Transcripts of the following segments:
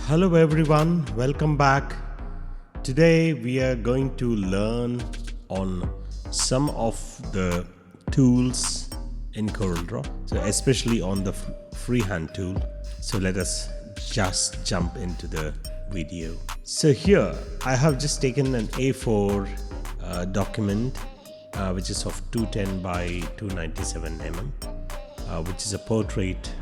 Hello everyone, welcome back. Today we are going to learn on some of the tools in CorelDraw, so especially on the freehand tool. So let us just jump into the video. So here I have just taken an A4 document which is of 210 by 297 mm, which is a portrait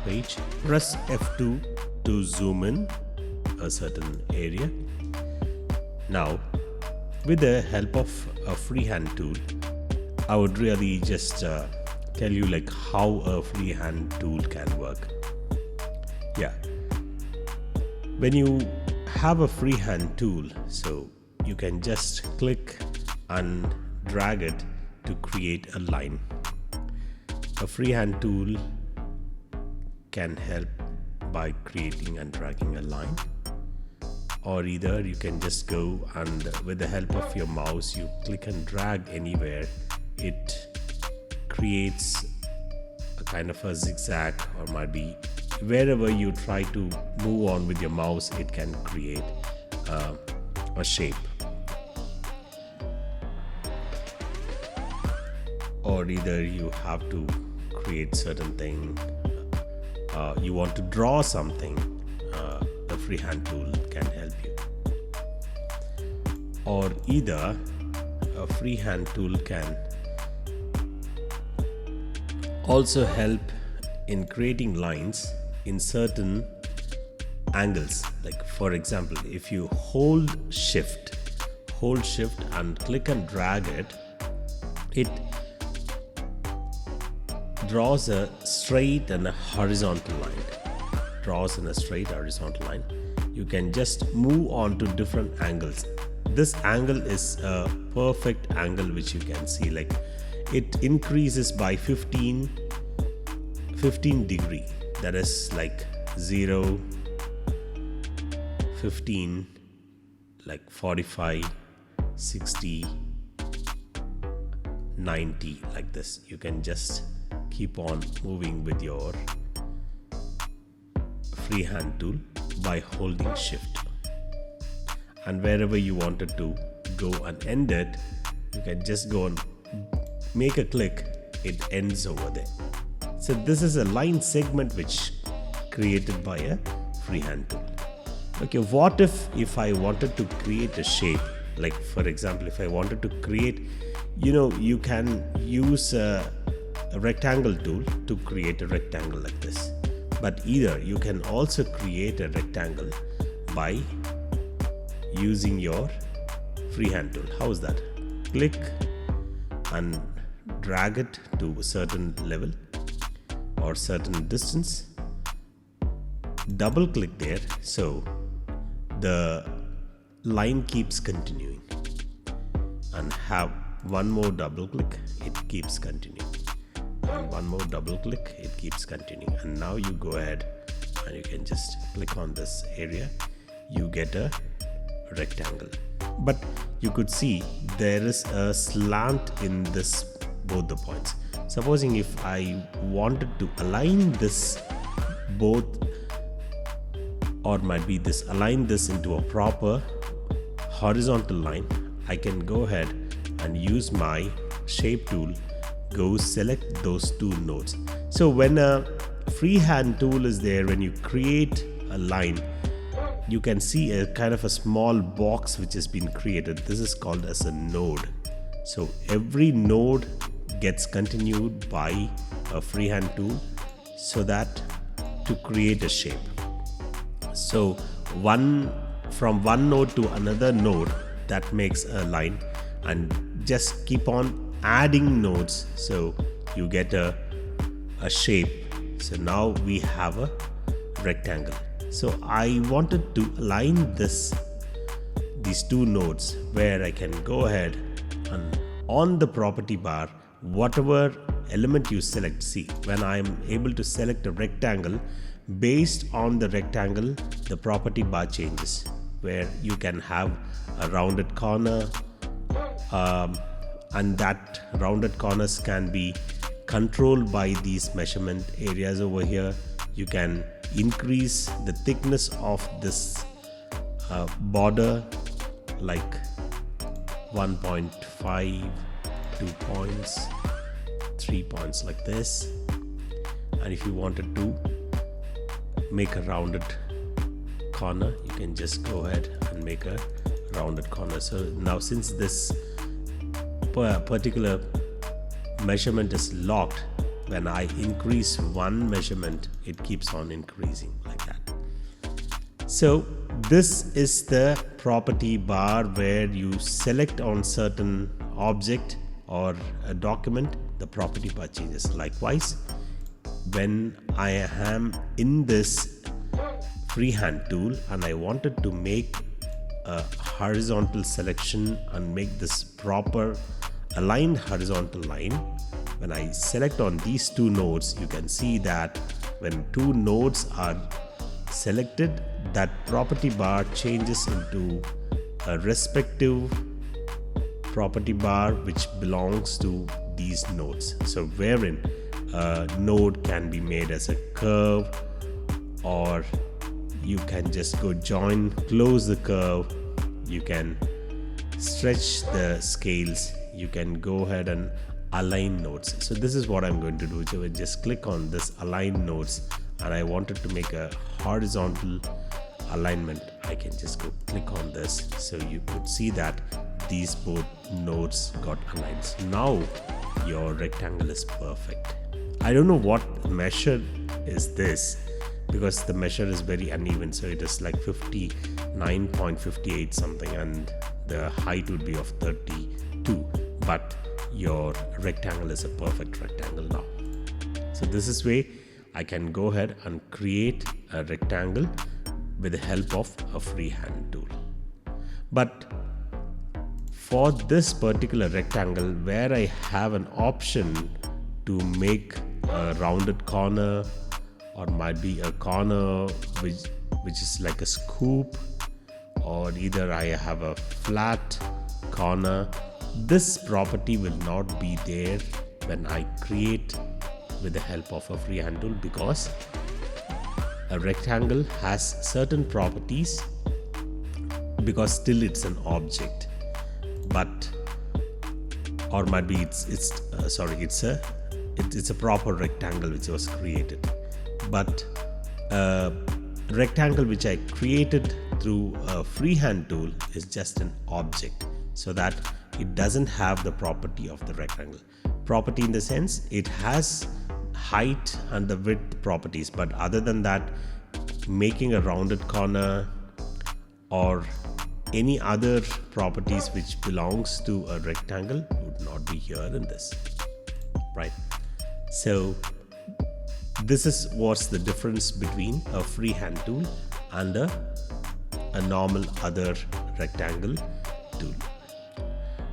page. Press F2 to zoom in a certain area. Now, with the help of a freehand tool, I would really just tell you like how a freehand tool can work. Yeah, when you have a freehand tool, so you can just click and drag it to create a line. A freehand tool can help by creating and dragging a line, or either you can just go and with the help of your mouse you click and drag anywhere. It creates a kind of a zigzag, or might be wherever you try to move on with your mouse, it can create a shape. Or either you have to create certain thing, you want to draw something, the freehand tool can help you. Or either a freehand tool can also help in creating lines in certain angles. Like for example, if you hold shift and click and drag it, it draws a straight and a horizontal line. You can just move on to different angles. This angle is a perfect angle which you can see, like it increases by 15 degree. That is like 0, 15, like 45, 60, 90, like this. You can just keep on moving with your freehand tool by holding shift, and wherever you wanted to go and end it, you can just go and make a click, it ends over there. So this is a line segment which created by a freehand tool. Okay, what if I wanted to create a shape? Like for example, if I wanted to create, you can use a rectangle tool to create a rectangle like this. But either you can also create a rectangle by using your freehand tool. How is that? Click and drag it to a certain level or certain distance. Double click there, so the line keeps continuing, and have one more double click, it keeps continuing. And one more double click, it keeps continuing. And now you go ahead and you can just click on this area, you get a rectangle. But you could see there is a slant in this both the points. Supposing if I wanted to align this both, or might be this, align this into a proper horizontal line, I can go ahead and use my shape tool, go select those two nodes. So when a freehand tool is there, when you create a line, you can see a kind of a small box which has been created. This is called as a node. So every node gets continued by a freehand tool, so that to create a shape. So from one node to another node, that makes a line, and just keep on adding nodes, so you get a shape. So now we have a rectangle. So I wanted to align these two nodes, where I can go ahead and on the property bar, whatever element you select, see when I am able to select a rectangle, based on the rectangle the property bar changes, where you can have a rounded corner, and that rounded corners can be controlled by these measurement areas over here. You can increase the thickness of this border like 1.5, 2 points, 3 points like this. And if you wanted to make a rounded corner, you can just go ahead and make a rounded corner. So now since this particular measurement is locked, when I increase one measurement, it keeps on increasing like that. So this is the property bar where you select on certain object or a document, the property bar changes. Likewise, when I am in this freehand tool and I wanted to make a horizontal selection and make this proper aligned horizontal line, when I select on these two nodes, you can see that when two nodes are selected, that property bar changes into a respective property bar which belongs to these nodes. So wherein a node can be made as a curve, or you can just go join, close the curve, you can stretch the scales, you can go ahead and align nodes. So this is what I'm going to do. So I just click on this align nodes and I wanted to make a horizontal alignment. I can just go click on this, so you could see that these both nodes got aligned. So now your rectangle is perfect. I don't know what measure is this, because the measure is very uneven. So it is like 59.58 something and the height would be of 32, but your rectangle is a perfect rectangle now. So this is way I can go ahead and create a rectangle with the help of a freehand tool. But for this particular rectangle, where I have an option to make a rounded corner, or might be a corner which is like a scoop, or either I have a flat corner, this property will not be there when I create with the help of a freehand tool, because a rectangle has certain properties, because still it's an object, but or might be it's a proper rectangle which was created, but a rectangle which I created through a freehand tool is just an object, so that it doesn't have the property of the rectangle. Property in the sense it has height and the width properties, but other than that, making a rounded corner or any other properties which belongs to a rectangle would not be here in this, right? So this is what's the difference between a freehand tool and a normal other rectangle tool.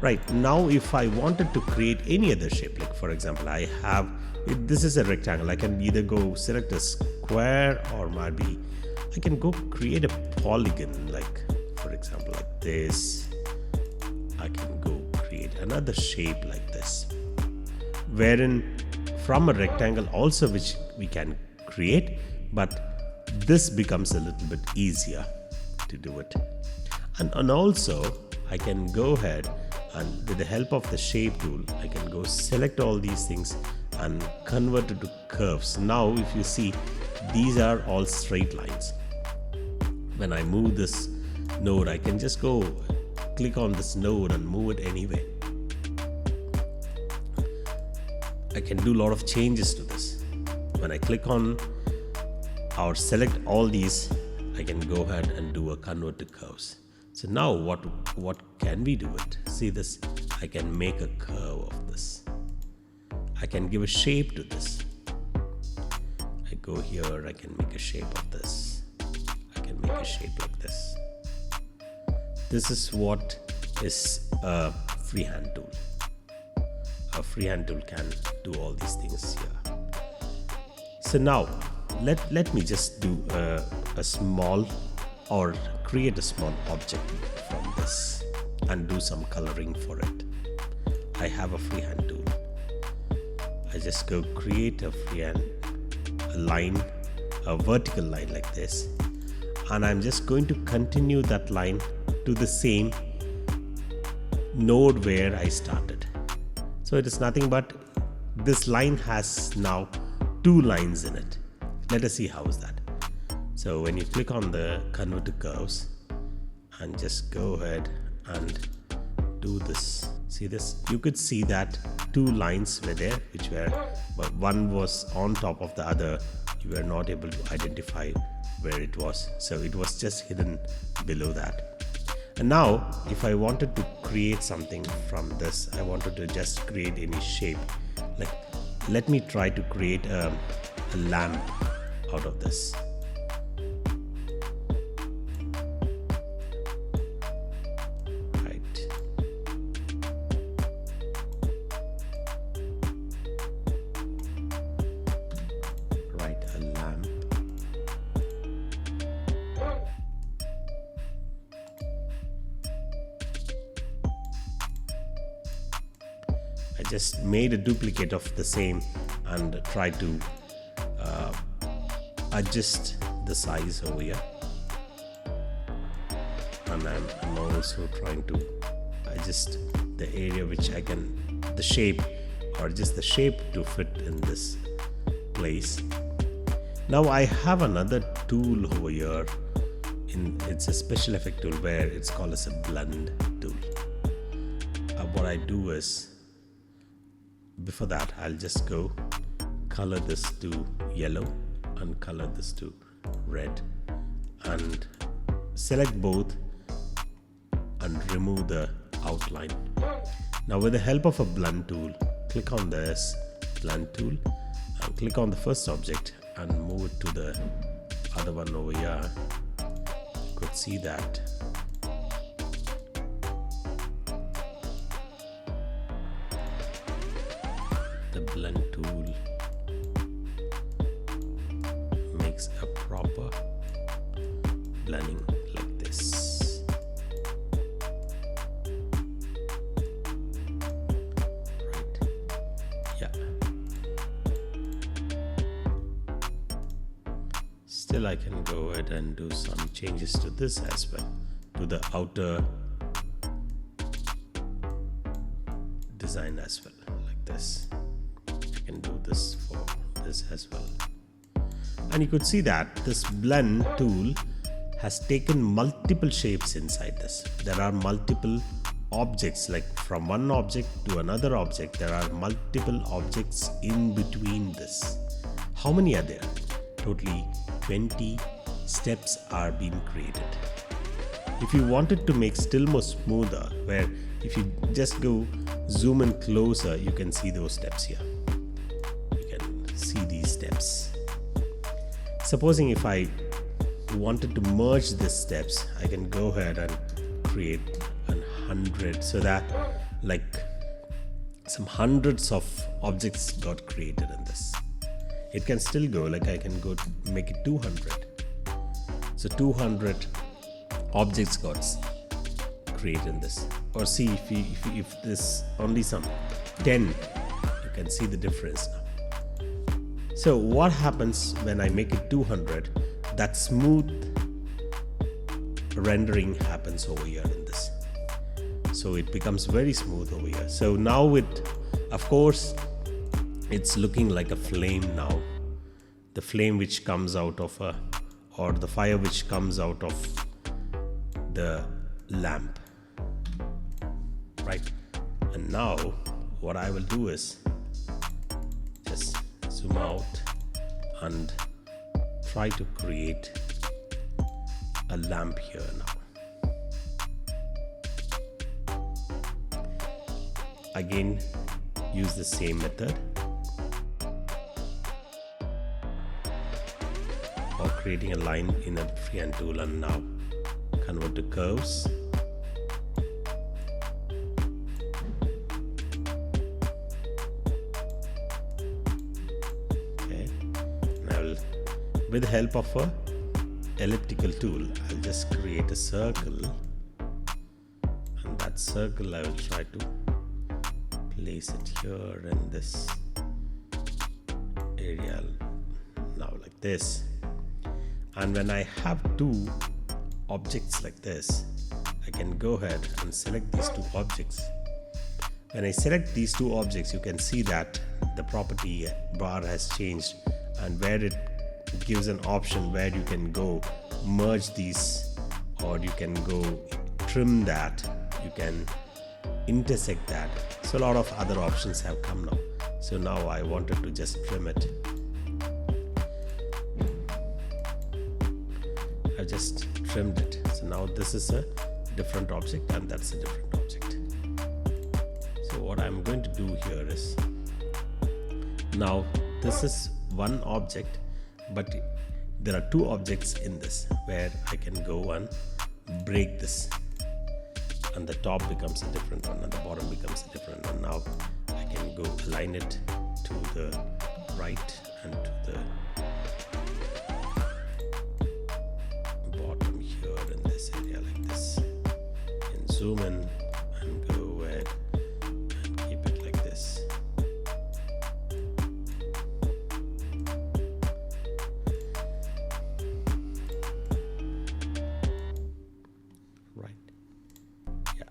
Right, now if I wanted to create any other shape, like for example, this is a rectangle, I can either go select a square, or maybe I can go create a polygon, like for example like this. I can go create another shape like this, wherein from a rectangle also which we can create, but this becomes a little bit easier to do it. And also I can go ahead and with the help of the shape tool, I can go select all these things and convert it to curves. Now if you see, these are all straight lines. When I move this node, I can just go click on this node and move it anywhere. I can do a lot of changes to this. When I click on or select all these, I can go ahead and do a convert to curves. So now what can we do it? See this, I can make a curve of this. I can give a shape to this. I go here, I can make a shape of this. I can make a shape like this. This is what is a freehand tool. A freehand tool can do all these things here. So now let me just do a small, or create a small object from this and do some coloring for it. I have a freehand tool. I just go create a freehand, a line, a vertical line like this, and I'm just going to continue that line to the same node where I started. So it is nothing but this line has now 2 lines in it. Let us see how is that. So when you click on the convert to curves and just go ahead and do this, see this, you could see that 2 lines were there which were, but one was on top of the other. You were not able to identify where it was, so it was just hidden below that. And now if I wanted to create something from this, I wanted to just create any shape, like let me try to create a lamp out of this. I just made a duplicate of the same and tried to adjust the size over here, and I'm also trying to adjust the area which I can, the shape, or just the shape to fit in this place. Now I have another tool over here, it's a special effect tool where it's called as a blend tool. What I do is, before that, I'll just go color this to yellow and color this to red and select both and remove the outline. Now with the help of a blend tool, click on this blend tool and click on the first object and move it to the other one over here. You could see that the blend tool makes a proper blending like this. Right. Yeah. Still I can go ahead and do some changes to this as well, to the outer design as well, like this. Can do this for this as well, and you could see that this blend tool has taken multiple shapes inside this. There are multiple objects, like from one object to another object, there are multiple objects in between this. How many are there? Totally 20 steps are being created. If you wanted to make still more smoother, where if you just go zoom in closer, you can see those steps here. See these steps. Supposing if I wanted to merge these steps, I can go ahead and create 100, so that like some hundreds of objects got created in this. It can still go, like I can go make it 200. So 200 objects got created in this. Or see if this only some 10, you can see the difference now. So what happens when I make it 200? That smooth rendering happens over here in this. So it becomes very smooth over here. So now of course, it's looking like a flame now. The flame which comes out of or the fire which comes out of the lamp, right? And now what I will do is just zoom out and try to create a lamp here now. Again, use the same method of creating a line in a freehand tool, and now convert to curves. With the help of a elliptical tool, I'll just create a circle, and that circle I will try to place it here in this area now, like this. And when I have two objects like this, I can go ahead and select these two objects. When I select these two objects, you can see that the property bar has changed, and where it gives an option where you can go merge these, or you can go trim that, you can intersect that. So a lot of other options have come now. So now I wanted to just trim it. I just trimmed it. So now this is a different object and that's a different object. So what I'm going to do here is, now this is one object, but there are two objects in this where I can go and break this, and the top becomes a different one and the bottom becomes a different one. Now I can go align it to the right and to the bottom here in this area like this, and zoom in and go ahead and keep it like this. Right. Yeah.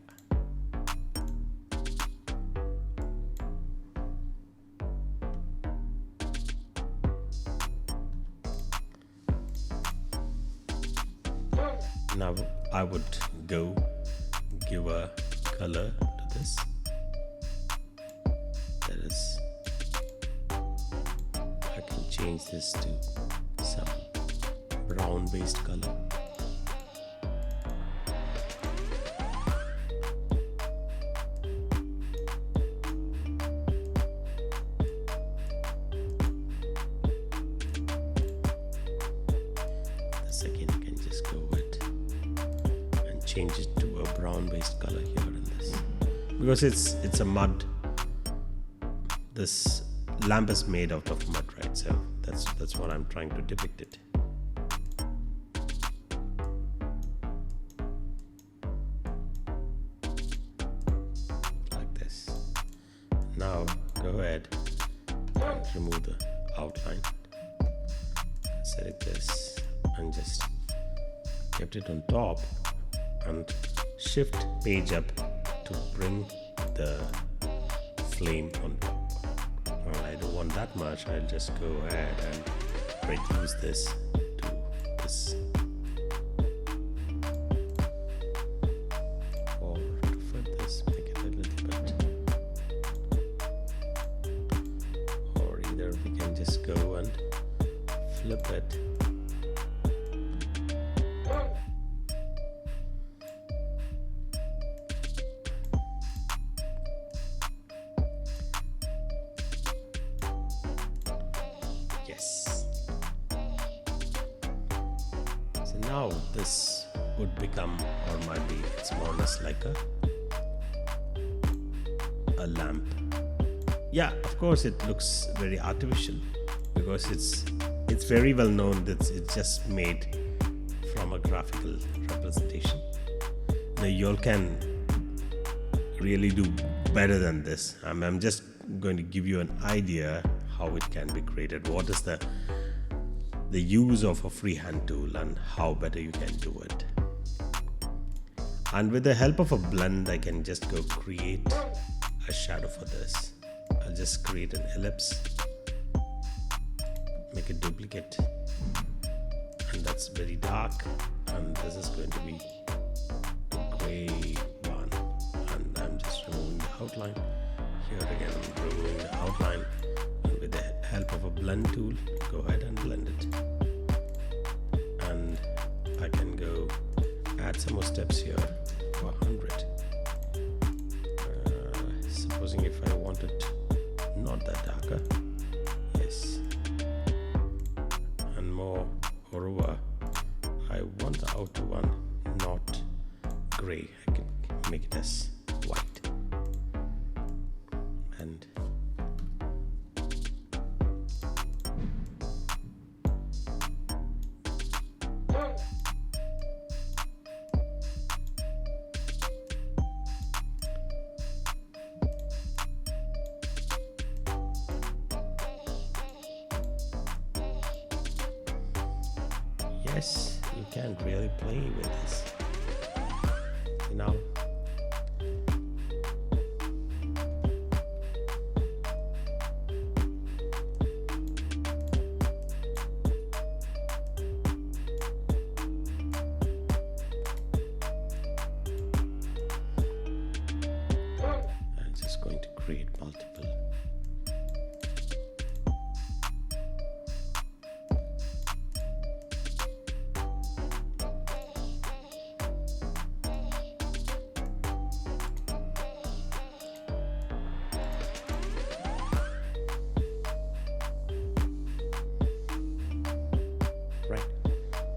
Now I would go give a color to this. That is, I can change this to some brown based color. This again, I can just go with and change it to a brown based color here in this, because it's a mud. This lamp is made out of mud, right? So that's what I'm trying to depict it. Like this. Now go ahead and remove the outline. Select this and just kept it on top, and shift page up to bring the flame on top. Well, I don't want that much. I'll just go ahead and reduce this to this, or to fit this, make it a little bit, or either we can just go and flip it. Yes. So now this would become, or might be, it's more or less like a lamp. Yeah, of course it looks very artificial because it's very well known that it's just made from a graphical representation. Now you all can really do better than this. I'm just going to give you an idea how it can be created, what is the use of a freehand tool and how better you can do it. And with the help of a blend, I can just go create a shadow for this. I'll just create an ellipse, make a duplicate, and that's very dark, and this is going to be a gray one, and I'm just removing the outline. Here again I'm removing the outline, and with the help of a blend tool, go ahead and blend it. And I can go add some more steps here for 100. Supposing if I want it not that darker, yes, and moreover, I want the outer one not gray. I can make it as white, and yes, you can really play with this, you know. I'm just going to create multiple. Right,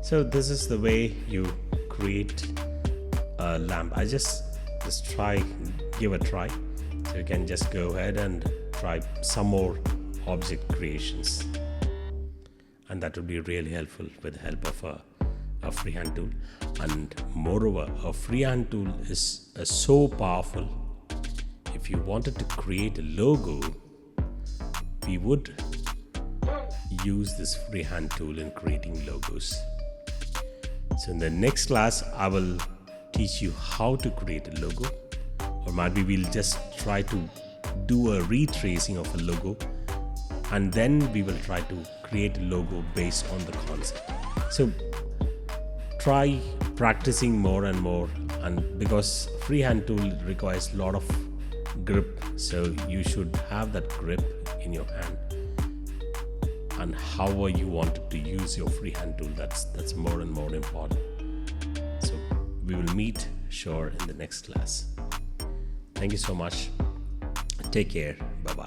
so this is the way you create a lamp. I just give a try. So you can just go ahead and try some more object creations, and that would be really helpful with the help of a freehand tool. And moreover, a freehand tool is so powerful. If you wanted to create a logo, we would use this freehand tool in creating logos. So in the next class, I will teach you how to create a logo, or maybe we'll just try to do a retracing of a logo, and then we will try to create a logo based on the concept. So try practicing more and more, and because freehand tool requires a lot of grip, so you should have that grip in your hand. And however you wanted to use your freehand tool, that's more and more important. So we will meet sure in the next class. Thank you so much. Take care. Bye bye.